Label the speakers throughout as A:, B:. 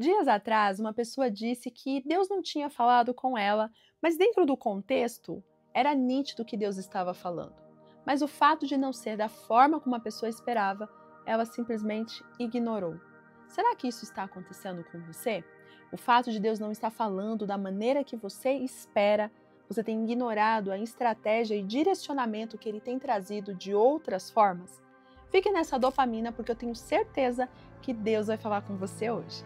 A: Dias atrás, uma pessoa disse que Deus não tinha falado com ela, mas dentro do contexto, era nítido que Deus estava falando. Mas o fato de não ser da forma como a pessoa esperava, ela simplesmente ignorou. Será que isso está acontecendo com você? O fato de Deus não estar falando da maneira que você espera, você tem ignorado a estratégia e direcionamento que Ele tem trazido de outras formas? Fique nessa dopamina porque eu tenho certeza que Deus vai falar com você hoje.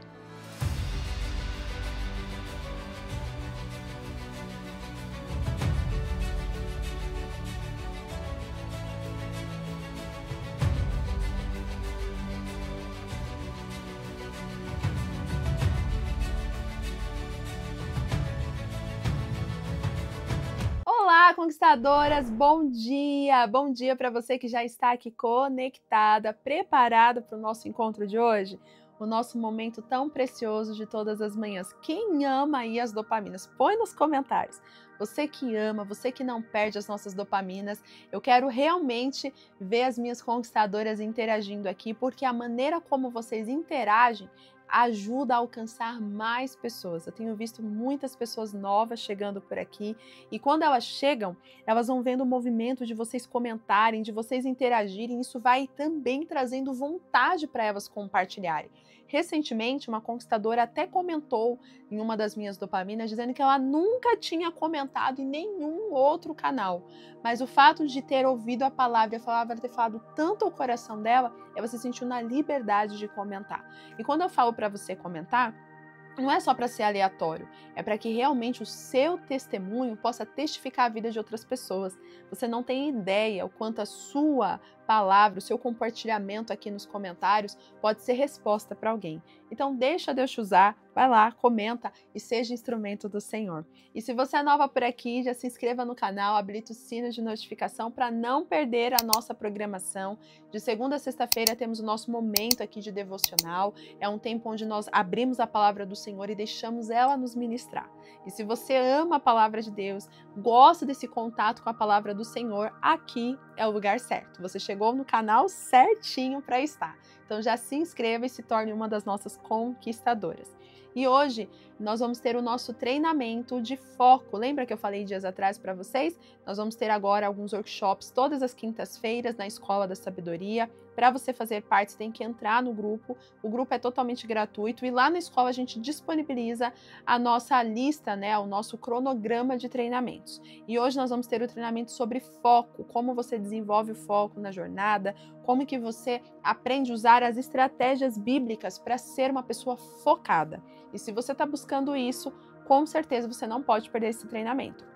A: Olá, conquistadoras! Bom dia! Bom dia para você que já está aqui conectada, preparada para o nosso encontro de hoje? O nosso momento tão precioso de todas as manhãs. Quem ama aí as dopaminas? Põe nos comentários. Você que ama, você que não perde as nossas dopaminas, eu quero realmente ver as minhas conquistadoras interagindo aqui, porque a maneira como vocês interagem ajuda a alcançar mais pessoas. Eu tenho visto muitas pessoas novas chegando por aqui e quando elas chegam, elas vão vendo o movimento de vocês comentarem, de vocês interagirem, isso vai também trazendo vontade para elas compartilharem. Recentemente, uma conquistadora até comentou em uma das minhas dopaminas, dizendo que ela nunca tinha comentado em nenhum outro canal. Mas o fato de ter ouvido a palavra e a palavra ter falado tanto ao coração dela, ela se sentiu na liberdade de comentar. E quando eu falo para você comentar, não é só para ser aleatório, é para que realmente o seu testemunho possa testificar a vida de outras pessoas. Você não tem ideia o quanto a sua palavra, o seu compartilhamento aqui nos comentários pode ser resposta para alguém. Então deixa Deus te usar, vai lá, comenta e seja instrumento do Senhor. E se você é nova por aqui, já se inscreva no canal, habilita o sino de notificação para não perder a nossa programação. De segunda a sexta-feira temos o nosso momento aqui de devocional. É um tempo onde nós abrimos a palavra do Senhor e deixamos ela nos ministrar. E se você ama a palavra de Deus, gosta desse contato com a palavra do Senhor, aqui é o lugar certo. Você chegou no canal certinho para estar. Então já se inscreva e se torne uma das nossas conquistadoras. E hoje nós vamos ter o nosso treinamento de foco. Lembra que eu falei dias atrás para vocês? Nós vamos ter agora alguns workshops todas as quintas-feiras na Escola da Sabedoria. Para você fazer parte, você tem que entrar no grupo. O grupo é totalmente gratuito e lá na escola a gente disponibiliza a nossa lista, né, o nosso cronograma de treinamentos. E hoje nós vamos ter o treinamento sobre foco, como você desenvolve o foco na jornada, como que você aprende a usar as estratégias bíblicas para ser uma pessoa focada. E se você está buscando isso, com certeza você não pode perder esse treinamento.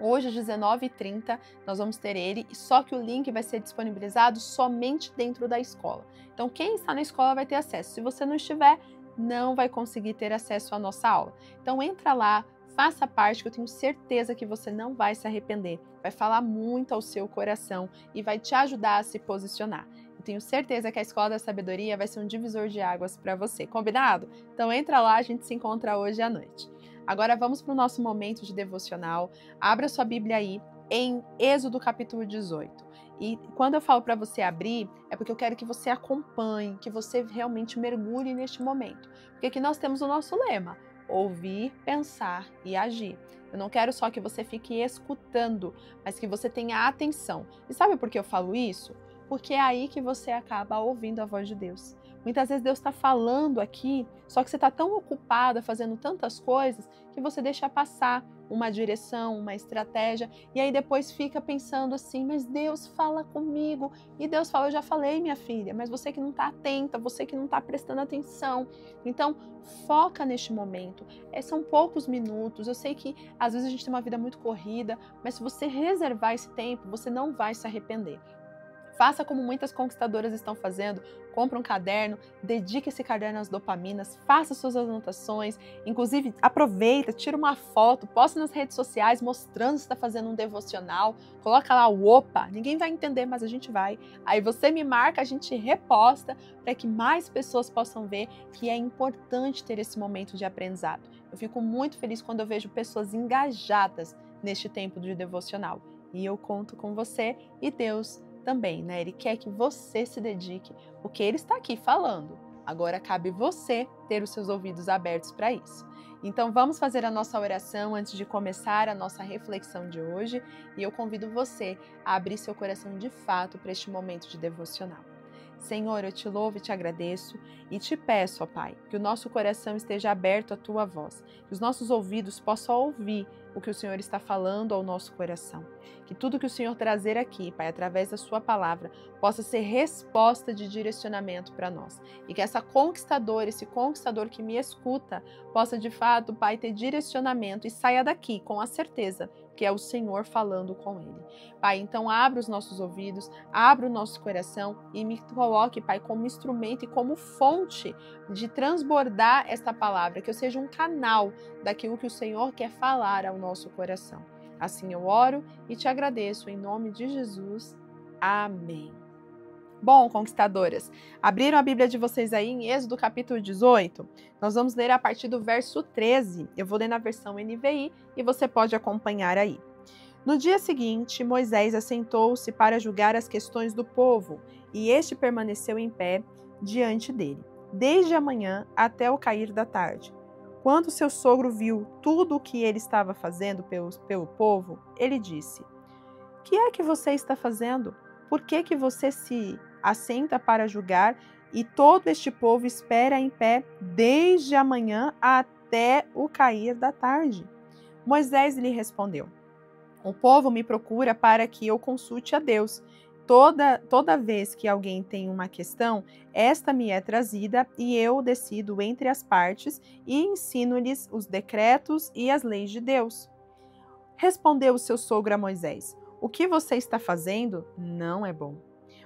A: Hoje, às 19h30, nós vamos ter ele, só que o link vai ser disponibilizado somente dentro da escola. Então, quem está na escola vai ter acesso. Se você não estiver, não vai conseguir ter acesso à nossa aula. Então, entra lá, faça parte, que eu tenho certeza que você não vai se arrepender. Vai falar muito ao seu coração e vai te ajudar a se posicionar. Eu tenho certeza que a Escola da Sabedoria vai ser um divisor de águas para você. Combinado? Então, entra lá, a gente se encontra hoje à noite. Agora vamos para o nosso momento de devocional. Abra sua Bíblia aí em Êxodo capítulo 18. E quando eu falo para você abrir, é porque eu quero que você acompanhe, que você realmente mergulhe neste momento. Porque aqui nós temos o nosso lema: ouvir, pensar e agir. Eu não quero só que você fique escutando, mas que você tenha atenção. E sabe por que eu falo isso? Porque é aí que você acaba ouvindo a voz de Deus. Muitas vezes Deus está falando aqui, só que você está tão ocupada fazendo tantas coisas que você deixa passar uma direção, uma estratégia, e aí depois fica pensando assim, mas Deus fala comigo. E Deus fala, eu já falei, minha filha, mas você que não está atenta, você que não está prestando atenção. Então, foca neste momento. São poucos minutos, eu sei que às vezes a gente tem uma vida muito corrida, mas se você reservar esse tempo, você não vai se arrepender. Faça como muitas conquistadoras estão fazendo, compra um caderno, dedique esse caderno às dopaminas, faça suas anotações, inclusive aproveita, tira uma foto, posta nas redes sociais mostrando que está fazendo um devocional, coloca lá o opa, ninguém vai entender, mas a gente vai. Aí você me marca, a gente reposta para que mais pessoas possam ver que é importante ter esse momento de aprendizado. Eu fico muito feliz quando eu vejo pessoas engajadas neste tempo de devocional. E eu conto com você e Deus também, né? Ele quer que você se dedique, porque Ele está aqui falando. Agora cabe você ter os seus ouvidos abertos para isso. Então vamos fazer a nossa oração antes de começar a nossa reflexão de hoje e eu convido você a abrir seu coração de fato para este momento de devocional. Senhor, eu te louvo e te agradeço e te peço, ó Pai, que o nosso coração esteja aberto à Tua voz, que os nossos ouvidos possam ouvir o que o Senhor está falando ao nosso coração. Que tudo que o Senhor trazer aqui, Pai, através da Sua palavra, possa ser resposta de direcionamento para nós. E que essa conquistadora, esse conquistador que me escuta, possa de fato, Pai, ter direcionamento e saia daqui com a certeza que é o Senhor falando com ele. Pai, então abra os nossos ouvidos, abra o nosso coração e me coloque, Pai, como instrumento e como fonte de transbordar esta palavra, que eu seja um canal daquilo que o Senhor quer falar ao nosso coração. Assim eu oro e te agradeço em nome de Jesus. Amém. Bom, conquistadoras, abriram a Bíblia de vocês aí em Êxodo capítulo 18? Nós vamos ler a partir do verso 13. Eu vou ler na versão NVI e você pode acompanhar aí. No dia seguinte, Moisés assentou-se para julgar as questões do povo, e este permaneceu em pé diante dele, desde a manhã até o cair da tarde. Quando seu sogro viu tudo o que ele estava fazendo pelo povo, ele disse: "Que é que você está fazendo? Por que você se assenta para julgar e todo este povo espera em pé desde a manhã até o cair da tarde?" Moisés lhe respondeu: "O povo me procura para que eu consulte a Deus. Toda vez que alguém tem uma questão, esta me é trazida e eu decido entre as partes e ensino-lhes os decretos e as leis de Deus." Respondeu o seu sogro a Moisés: "O que você está fazendo não é bom.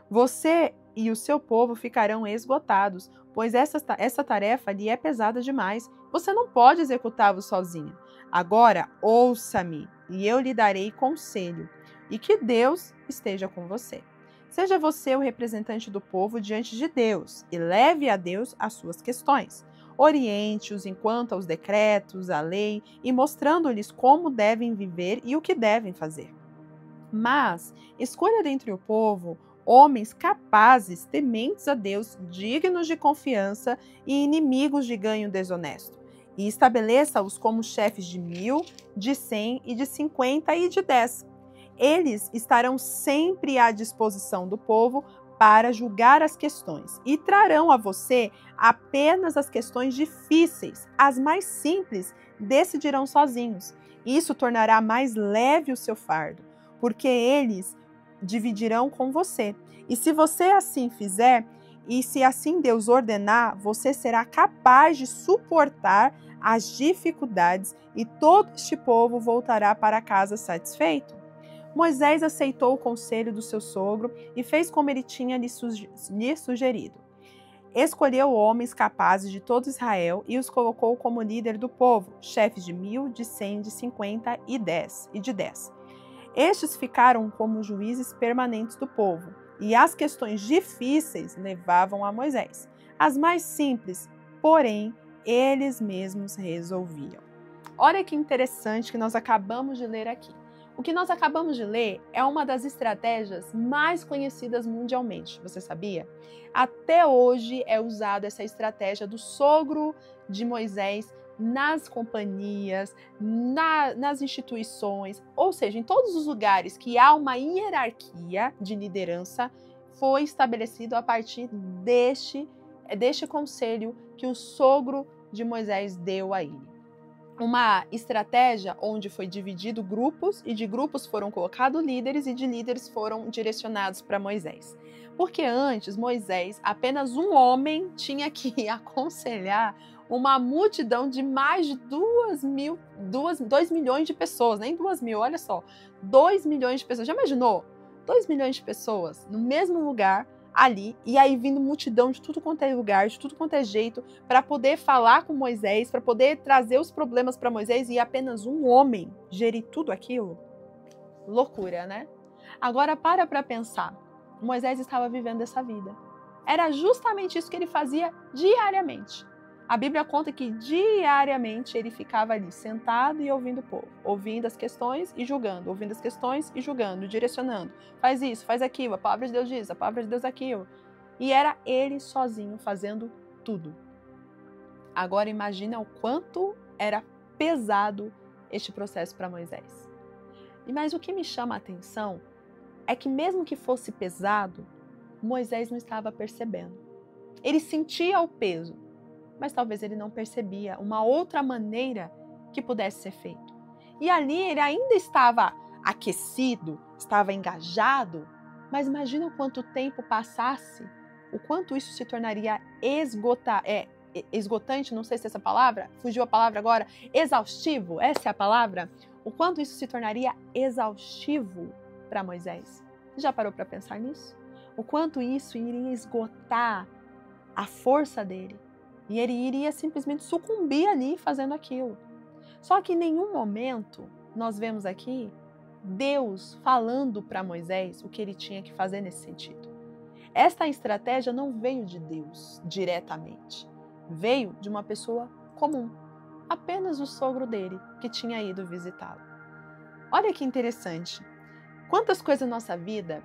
A: Você e o seu povo ficarão esgotados, pois essa tarefa lhe é pesada demais. Você não pode executá-lo sozinha. Agora, ouça-me, e eu lhe darei conselho, e que Deus esteja com você. Seja você o representante do povo diante de Deus, e leve a Deus as suas questões. Oriente-os enquanto aos decretos, à lei, e mostrando-lhes como devem viver e o que devem fazer. Mas escolha dentre o povo homens capazes, tementes a Deus, dignos de confiança e inimigos de ganho desonesto. E estabeleça-os como chefes de 1.000, de 100 e de 50 e de 10. Eles estarão sempre à disposição do povo para julgar as questões e trarão a você apenas as questões difíceis. As mais simples decidirão sozinhos. Isso tornará mais leve o seu fardo, porque eles dividirão com você. E se você assim fizer, e se assim Deus ordenar, você será capaz de suportar as dificuldades e todo este povo voltará para casa satisfeito." Moisés aceitou o conselho do seu sogro e fez como ele tinha lhe sugerido. Escolheu homens capazes de todo Israel e os colocou como líder do povo, chefes de 1.000, de 100, de 50 e de 10. Estes ficaram como juízes permanentes do povo, e as questões difíceis levavam a Moisés. As mais simples, porém, eles mesmos resolviam. Olha que interessante que nós acabamos de ler aqui. O que nós acabamos de ler é uma das estratégias mais conhecidas mundialmente, você sabia? Até hoje é usada essa estratégia do sogro de Moisés nas companhias, nas instituições, ou seja, em todos os lugares que há uma hierarquia de liderança, foi estabelecido a partir deste conselho que o sogro de Moisés deu a ele. Uma estratégia onde foi dividido grupos e de grupos foram colocados líderes e de líderes foram direcionados para Moisés. Porque antes, Moisés, apenas um homem, tinha que aconselhar uma multidão de mais de 2 milhões de pessoas, nem 2.000, olha só, 2 milhões de pessoas. Já imaginou? 2 milhões de pessoas no mesmo lugar, ali, e aí vindo multidão de tudo quanto é lugar, de tudo quanto é jeito, para poder falar com Moisés, para poder trazer os problemas para Moisés e apenas um homem gerir tudo aquilo? Loucura, né? Agora para pensar. Moisés estava vivendo essa vida. Era justamente isso que ele fazia diariamente. A Bíblia conta que diariamente ele ficava ali sentado e ouvindo o povo, ouvindo as questões e julgando, ouvindo as questões e julgando, direcionando. Faz isso, faz aquilo, a palavra de Deus diz, a palavra de Deus aquilo. E era ele sozinho fazendo tudo. Agora imagina o quanto era pesado este processo para Moisés. Mas o que me chama a atenção é que mesmo que fosse pesado, Moisés não estava percebendo. Ele sentia o peso, mas talvez ele não percebia uma outra maneira que pudesse ser feito. E ali ele ainda estava aquecido, estava engajado, mas imagina o quanto tempo passasse, o quanto isso se tornaria esgotante, não sei se é essa palavra, fugiu a palavra agora, exaustivo, essa é a palavra, o quanto isso se tornaria exaustivo para Moisés. Você já parou para pensar nisso? O quanto isso iria esgotar a força dele e ele iria simplesmente sucumbir ali fazendo aquilo. Só que em nenhum momento nós vemos aqui Deus falando para Moisés o que ele tinha que fazer nesse sentido. Esta estratégia não veio de Deus diretamente. Veio de uma pessoa comum, apenas o sogro dele, que tinha ido visitá-lo. Olha que interessante. Quantas coisas na nossa vida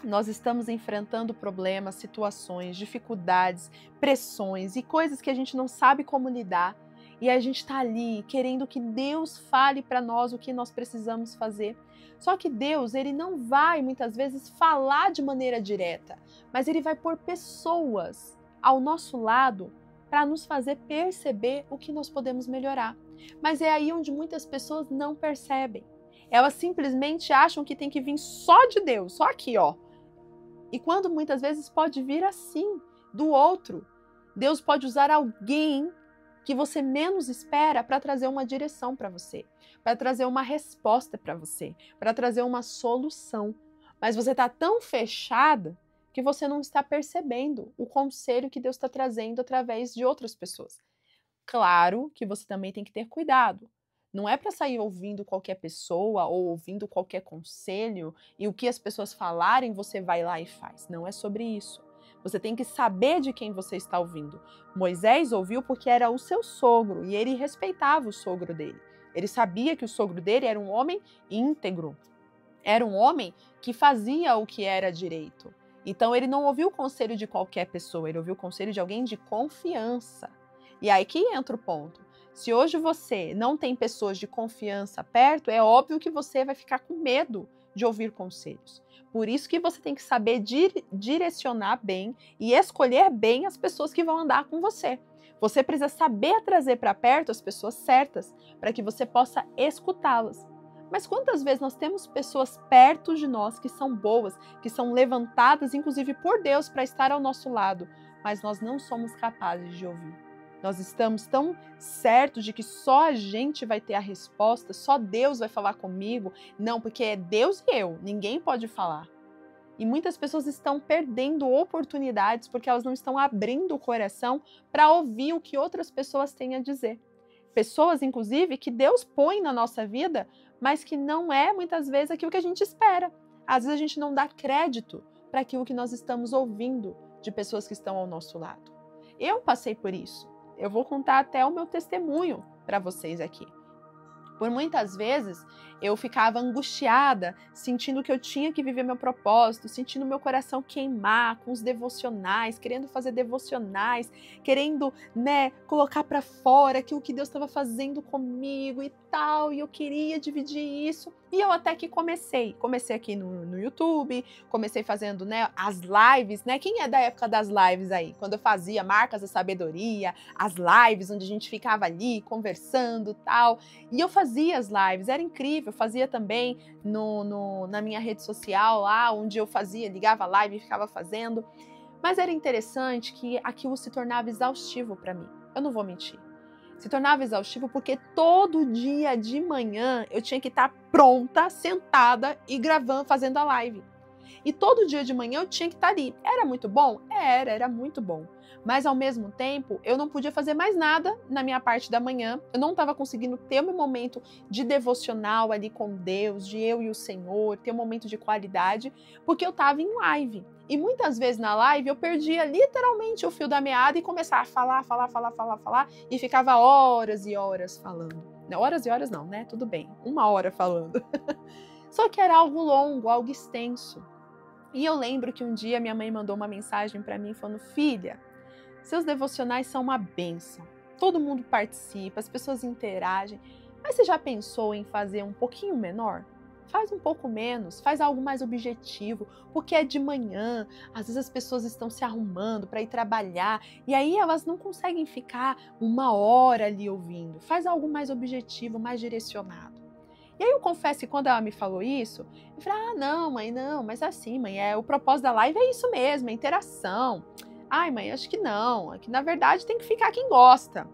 A: nós estamos enfrentando problemas, situações, dificuldades, pressões e coisas que a gente não sabe como lidar. E a gente está ali querendo que Deus fale para nós o que nós precisamos fazer. Só que Deus, ele não vai muitas vezes falar de maneira direta, mas ele vai pôr pessoas ao nosso lado para nos fazer perceber o que nós podemos melhorar. Mas é aí onde muitas pessoas não percebem. Elas simplesmente acham que tem que vir só de Deus, só aqui, ó. E quando muitas vezes pode vir assim, do outro. Deus pode usar alguém que você menos espera para trazer uma direção para você, para trazer uma resposta para você, para trazer uma solução. Mas você está tão fechada que você não está percebendo o conselho que Deus está trazendo através de outras pessoas. Claro que você também tem que ter cuidado. Não é para sair ouvindo qualquer pessoa ou ouvindo qualquer conselho e o que as pessoas falarem você vai lá e faz. Não é sobre isso. Você tem que saber de quem você está ouvindo. Moisés ouviu porque era o seu sogro e ele respeitava o sogro dele. Ele sabia que o sogro dele era um homem íntegro. Era um homem que fazia o que era direito. Então ele não ouviu o conselho de qualquer pessoa, ele ouviu o conselho de alguém de confiança. E aí que entra o ponto. Se hoje você não tem pessoas de confiança perto, é óbvio que você vai ficar com medo de ouvir conselhos. Por isso que você tem que saber direcionar bem e escolher bem as pessoas que vão andar com você. Você precisa saber trazer para perto as pessoas certas para que você possa escutá-las. Mas quantas vezes nós temos pessoas perto de nós que são boas, que são levantadas, inclusive por Deus, para estar ao nosso lado, mas nós não somos capazes de ouvir. Nós estamos tão certos de que só a gente vai ter a resposta, só Deus vai falar comigo. Não, porque é Deus e eu, ninguém pode falar. E muitas pessoas estão perdendo oportunidades porque elas não estão abrindo o coração para ouvir o que outras pessoas têm a dizer. Pessoas, inclusive, que Deus põe na nossa vida, mas que não é muitas vezes aquilo que a gente espera. Às vezes a gente não dá crédito para aquilo que nós estamos ouvindo de pessoas que estão ao nosso lado. Eu passei por isso. Eu vou contar até o meu testemunho para vocês aqui. Por muitas vezes eu ficava angustiada, sentindo que eu tinha que viver meu propósito, sentindo meu coração queimar com os devocionais, querendo fazer devocionais, querendo, colocar para fora aquilo que Deus estava fazendo comigo e tal, e eu queria dividir isso. E eu até que comecei aqui no YouTube, comecei fazendo, as lives, Quem é da época das lives aí? Quando eu fazia Marcas da Sabedoria, as lives onde a gente ficava ali conversando e tal. E eu fazia as lives, era incrível, eu fazia também na minha rede social lá, onde eu ligava a live e ficava fazendo. Mas era interessante que aquilo se tornava exaustivo para mim, eu não vou mentir. Se tornava exaustivo porque todo dia de manhã eu tinha que estar pronta, sentada e gravando, fazendo a live. E todo dia de manhã eu tinha que estar ali. Era muito bom? Era muito bom. Mas ao mesmo tempo, eu não podia fazer mais nada na minha parte da manhã. Eu não estava conseguindo ter o meu momento de devocional ali com Deus, de eu e o Senhor, ter um momento de qualidade, porque eu estava em live. E muitas vezes na live eu perdia literalmente o fio da meada e começava a falar, e ficava horas e horas falando. Não, horas e horas não, Tudo bem, 1 hora falando. Só que era algo longo, algo extenso. E eu lembro que um dia minha mãe mandou uma mensagem para mim falando: filha, Seus devocionais são uma bênção. Todo mundo participa, as pessoas interagem. Mas você já pensou em fazer um pouquinho menor? Faz um pouco menos, faz algo mais objetivo, porque é de manhã, às vezes as pessoas estão se arrumando para ir trabalhar e aí elas não conseguem ficar 1 hora ali ouvindo. Faz algo mais objetivo, mais direcionado. E aí eu confesso que quando ela me falou isso, eu falei, não, mãe, não, mas assim, mãe, o propósito da live é isso mesmo, é interação. Ai, mãe, acho que não, é que na verdade tem que ficar quem gosta.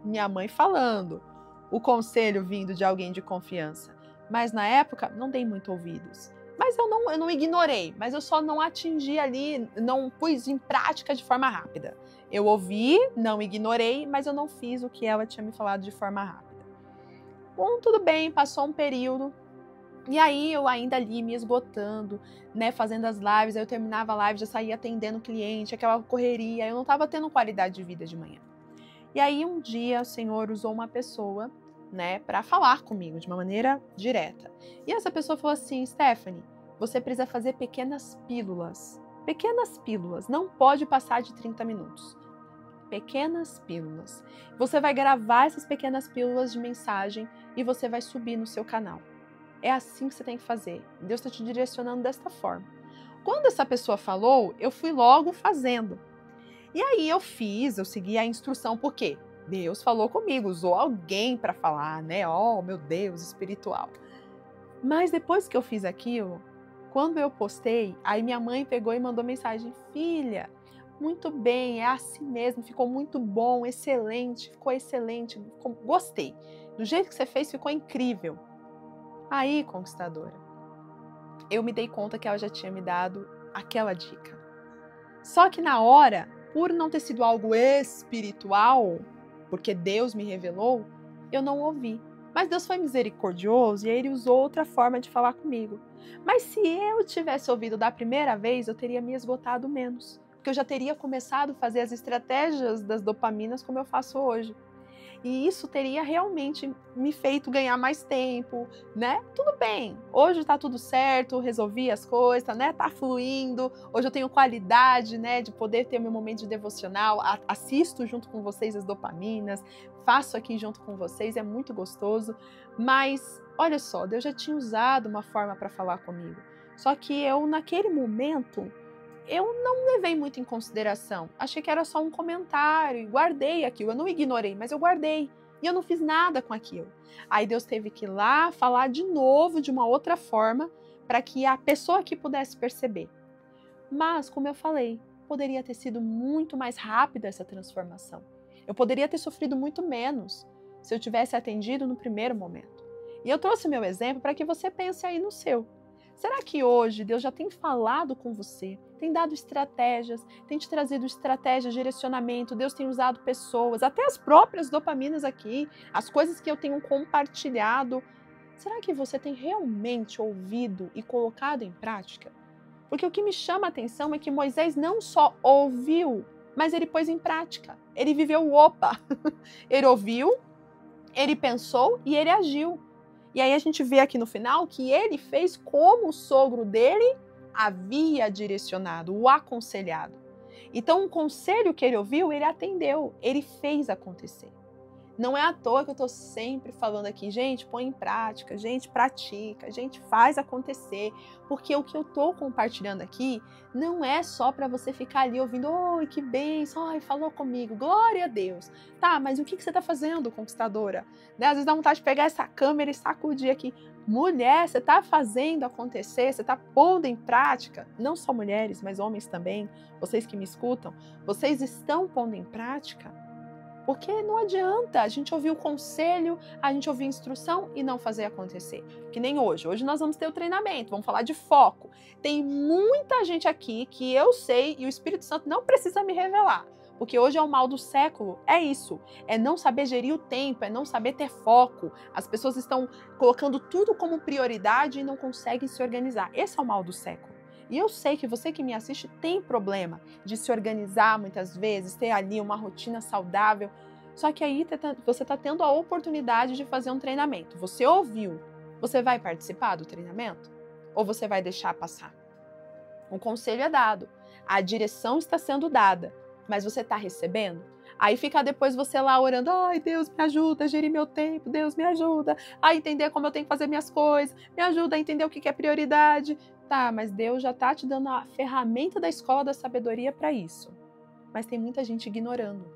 A: Minha mãe falando, o conselho vindo de alguém de confiança. Mas na época não dei muito ouvidos. Mas eu não ignorei, mas eu só não atingi ali, não pus em prática de forma rápida. Eu ouvi, não ignorei, mas eu não fiz o que ela tinha me falado de forma rápida. Bom, tudo bem, passou um período. E aí eu ainda ali me esgotando, né, fazendo as lives, aí eu terminava a live, já saía atendendo o cliente, aquela correria, eu não estava tendo qualidade de vida de manhã. E aí um dia o Senhor usou uma pessoa, né, para falar comigo de uma maneira direta. E essa pessoa falou assim, Stephanie, você precisa fazer pequenas pílulas. Pequenas pílulas, não pode passar de 30 minutos. Pequenas pílulas. Você vai gravar essas pequenas pílulas de mensagem e você vai subir no seu canal. É assim que você tem que fazer. Deus está te direcionando desta forma. Quando essa pessoa falou, eu fui logo fazendo. E aí eu segui a instrução, por quê? Deus falou comigo, usou alguém para falar, né? Oh, meu Deus, espiritual. Mas depois que eu fiz aquilo, quando eu postei, aí minha mãe pegou e mandou mensagem, filha, muito bem, é assim mesmo, ficou muito bom, excelente, gostei. Do jeito que você fez, ficou incrível. Aí, conquistadora, eu me dei conta que ela já tinha me dado aquela dica. Só que na hora, por não ter sido algo espiritual, porque Deus me revelou, eu não ouvi. Mas Deus foi misericordioso e Ele usou outra forma de falar comigo. Mas se eu tivesse ouvido da primeira vez, eu teria me esgotado menos. Porque eu já teria começado a fazer as estratégias das dopaminas como eu faço hoje. E isso teria realmente me feito ganhar mais tempo, né? Tudo bem, hoje tá tudo certo, resolvi as coisas, né? Tá fluindo, hoje eu tenho qualidade, né? De poder ter meu momento de devocional, assisto junto com vocês as dopaminas, faço aqui junto com vocês, é muito gostoso. Mas, olha só, Deus já tinha usado uma forma para falar comigo. Só que eu, naquele momento, eu não levei muito em consideração. Achei que era só um comentário e guardei aquilo. Eu não ignorei, mas eu guardei. E eu não fiz nada com aquilo. Aí Deus teve que ir lá falar de novo, de uma outra forma, para que a pessoa aqui pudesse perceber. Mas, como eu falei, poderia ter sido muito mais rápida essa transformação. Eu poderia ter sofrido muito menos se eu tivesse atendido no primeiro momento. E eu trouxe meu exemplo para que você pense aí no seu. Será que hoje Deus já tem falado com você, tem dado estratégias, tem te trazido estratégias, direcionamento, Deus tem usado pessoas, até as próprias dopaminas aqui, as coisas que eu tenho compartilhado. Será que você tem realmente ouvido e colocado em prática? Porque o que me chama a atenção é que Moisés não só ouviu, mas ele pôs em prática. Ele viveu o opa. Ele ouviu, ele pensou e ele agiu. E aí a gente vê aqui no final que ele fez como o sogro dele havia direcionado, o aconselhado. Então o conselho que ele ouviu, ele atendeu, ele fez acontecer. Não é à toa que eu estou sempre falando aqui, gente, põe em prática, gente, pratica, gente, faz acontecer. Porque o que eu estou compartilhando aqui não é só para você ficar ali ouvindo, oi, que bênção, ai, falou comigo, glória a Deus. Tá, mas o que você está fazendo, conquistadora? Né? Às vezes dá vontade de pegar essa câmera e sacudir aqui. Mulher, você está fazendo acontecer, você está pondo em prática, não só mulheres, mas homens também, vocês que me escutam, vocês estão pondo em prática? Porque não adianta a gente ouvir o conselho, a gente ouvir a instrução e não fazer acontecer. Que nem hoje. Hoje nós vamos ter o treinamento, vamos falar de foco. Tem muita gente aqui que eu sei e o Espírito Santo não precisa me revelar. Porque hoje é o mal do século, é isso. É não saber gerir o tempo, é não saber ter foco. As pessoas estão colocando tudo como prioridade e não conseguem se organizar. Esse é o mal do século. E eu sei que você que me assiste tem problema de se organizar muitas vezes, ter ali uma rotina saudável. Só que aí você está tendo a oportunidade de fazer um treinamento. Você ouviu, você vai participar do treinamento? Ou você vai deixar passar? O conselho é dado, a direção está sendo dada. Mas você está recebendo? Aí fica depois você lá orando, ai Deus me ajuda a gerir meu tempo, Deus me ajuda a entender como eu tenho que fazer minhas coisas, me ajuda a entender o que é prioridade. Tá, mas Deus já tá te dando a ferramenta da escola da sabedoria para isso. Mas tem muita gente ignorando,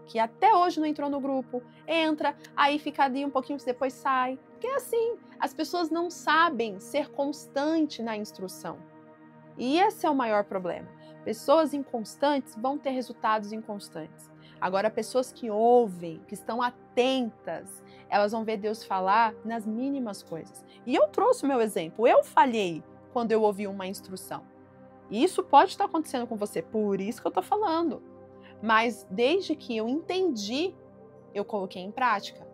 A: que até hoje não entrou no grupo, entra, aí fica ali um pouquinho, depois sai. Porque é assim, as pessoas não sabem ser constante na instrução. E esse é o maior problema. Pessoas inconstantes vão ter resultados inconstantes. Agora, pessoas que ouvem, que estão atentas, elas vão ver Deus falar nas mínimas coisas. E eu trouxe o meu exemplo. Eu falhei quando eu ouvi uma instrução. E isso pode estar acontecendo com você, por isso que eu estou falando. Mas desde que eu entendi, eu coloquei em prática.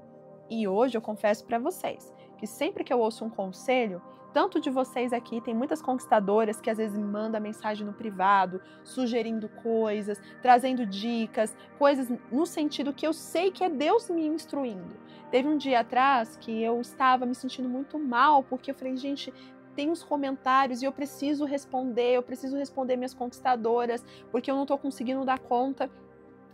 A: E hoje eu confesso para vocês que sempre que eu ouço um conselho, tanto de vocês aqui, tem muitas conquistadoras que às vezes me mandam mensagem no privado, sugerindo coisas, trazendo dicas, coisas no sentido que eu sei que é Deus me instruindo. Teve um dia atrás que eu estava me sentindo muito mal, porque eu falei, gente, tem uns comentários e eu preciso responder minhas conquistadoras, porque eu não estou conseguindo dar conta.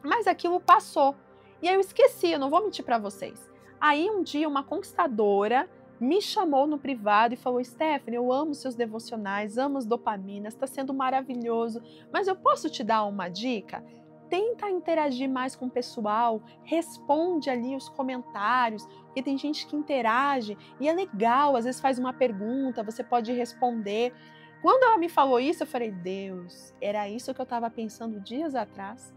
A: Mas aquilo passou. E aí eu esqueci, eu não vou mentir para vocês. Aí um dia uma conquistadora me chamou no privado e falou, Stephanie, eu amo seus devocionais, amo as dopaminas, está sendo maravilhoso, mas eu posso te dar uma dica? Tenta interagir mais com o pessoal, responde ali os comentários, porque tem gente que interage e é legal, às vezes faz uma pergunta, você pode responder. Quando ela me falou isso, eu falei, Deus, era isso que eu estava pensando dias atrás.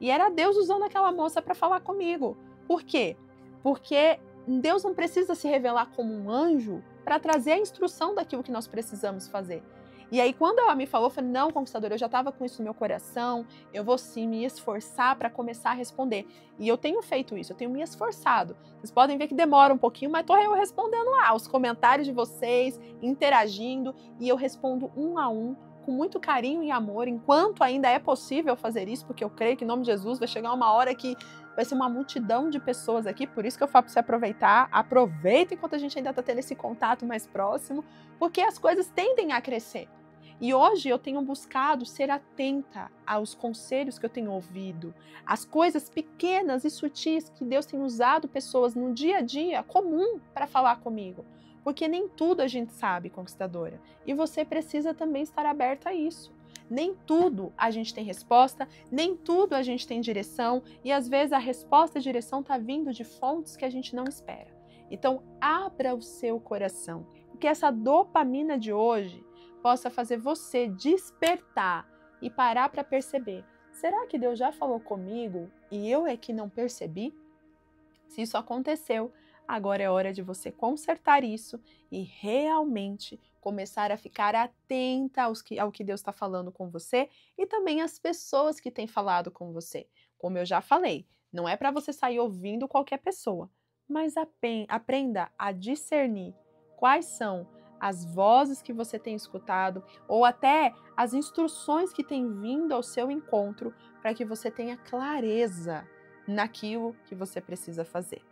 A: E era Deus usando aquela moça para falar comigo. Por quê? Porque Deus não precisa se revelar como um anjo para trazer a instrução daquilo que nós precisamos fazer. E aí, quando ela me falou, eu falei, não, conquistadora, eu já estava com isso no meu coração, eu vou sim me esforçar para começar a responder. E eu tenho feito isso, eu tenho me esforçado. Vocês podem ver que demora um pouquinho, mas estou eu respondendo lá os comentários de vocês, interagindo, e eu respondo um a um, com muito carinho e amor, enquanto ainda é possível fazer isso, porque eu creio que em nome de Jesus vai chegar uma hora que vai ser uma multidão de pessoas aqui, por isso que eu falo para você aproveitar, aproveita enquanto a gente ainda está tendo esse contato mais próximo, porque as coisas tendem a crescer. E hoje eu tenho buscado ser atenta aos conselhos que eu tenho ouvido, às coisas pequenas e sutis que Deus tem usado pessoas no dia a dia comum para falar comigo. Porque nem tudo a gente sabe, conquistadora. E você precisa também estar aberta a isso. Nem tudo a gente tem resposta, nem tudo a gente tem direção, e às vezes a resposta e a direção está vindo de fontes que a gente não espera. Então, abra o seu coração, que essa dopamina de hoje possa fazer você despertar e parar para perceber. Será que Deus já falou comigo e eu é que não percebi? Se isso aconteceu, agora é hora de você consertar isso e realmente começar a ficar atenta ao que Deus está falando com você e também às pessoas que têm falado com você. Como eu já falei, não é para você sair ouvindo qualquer pessoa, mas aprenda a discernir quais são as vozes que você tem escutado ou até as instruções que têm vindo ao seu encontro para que você tenha clareza naquilo que você precisa fazer.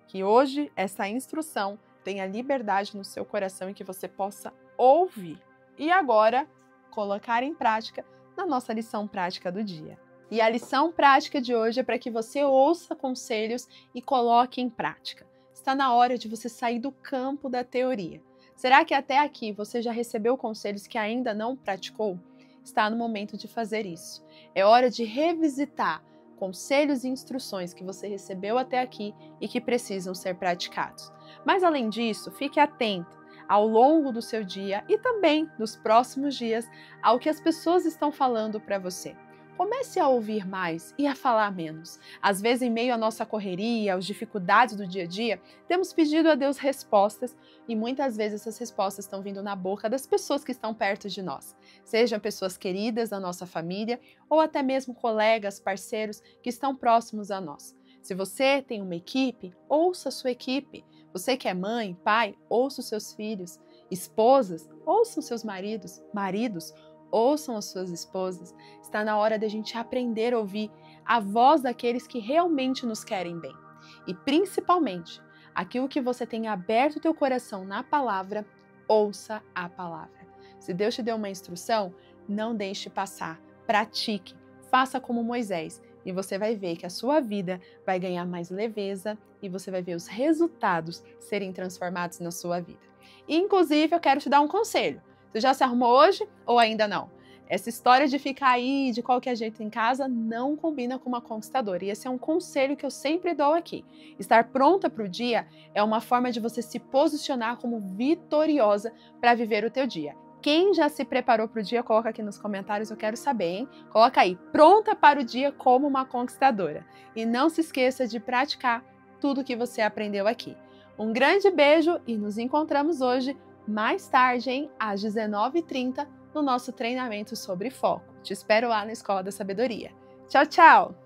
A: Que hoje essa instrução tenha liberdade no seu coração e que você possa ouvir. E agora, colocar em prática na nossa lição prática do dia. E a lição prática de hoje é para que você ouça conselhos e coloque em prática. Está na hora de você sair do campo da teoria. Será que até aqui você já recebeu conselhos que ainda não praticou? Está no momento de fazer isso. É hora de revisitar conselhos e instruções que você recebeu até aqui e que precisam ser praticados. Mas além disso, fique atento ao longo do seu dia e também dos próximos dias ao que as pessoas estão falando para você. Comece a ouvir mais e a falar menos. Às vezes, em meio à nossa correria, às dificuldades do dia a dia, temos pedido a Deus respostas e muitas vezes essas respostas estão vindo na boca das pessoas que estão perto de nós. Sejam pessoas queridas da nossa família ou até mesmo colegas, parceiros que estão próximos a nós. Se você tem uma equipe, ouça a sua equipe. Você que é mãe, pai, ouça os seus filhos. Esposas, ouçam seus maridos. Maridos, ouçam as suas esposas. Está na hora de a gente aprender a ouvir a voz daqueles que realmente nos querem bem. E principalmente, aquilo que você tem aberto o teu coração na palavra, ouça a palavra. Se Deus te deu uma instrução, não deixe passar. Pratique. faça como Moisés e você vai ver que a sua vida vai ganhar mais leveza e você vai ver os resultados serem transformados na sua vida. E, inclusive, eu quero te dar um conselho. Você já se arrumou hoje ou ainda não? Essa história de ficar aí de qualquer jeito em casa não combina com uma conquistadora. E esse é um conselho que eu sempre dou aqui. Estar pronta para o dia é uma forma de você se posicionar como vitoriosa para viver o teu dia. Quem já se preparou para o dia, coloca aqui nos comentários, eu quero saber, hein? Coloca aí, pronta para o dia como uma conquistadora. E não se esqueça de praticar tudo que você aprendeu aqui. Um grande beijo e nos encontramos hoje, mais tarde, hein? Às 19h30, no nosso treinamento sobre foco. Te espero lá na Escola da Sabedoria. Tchau, tchau!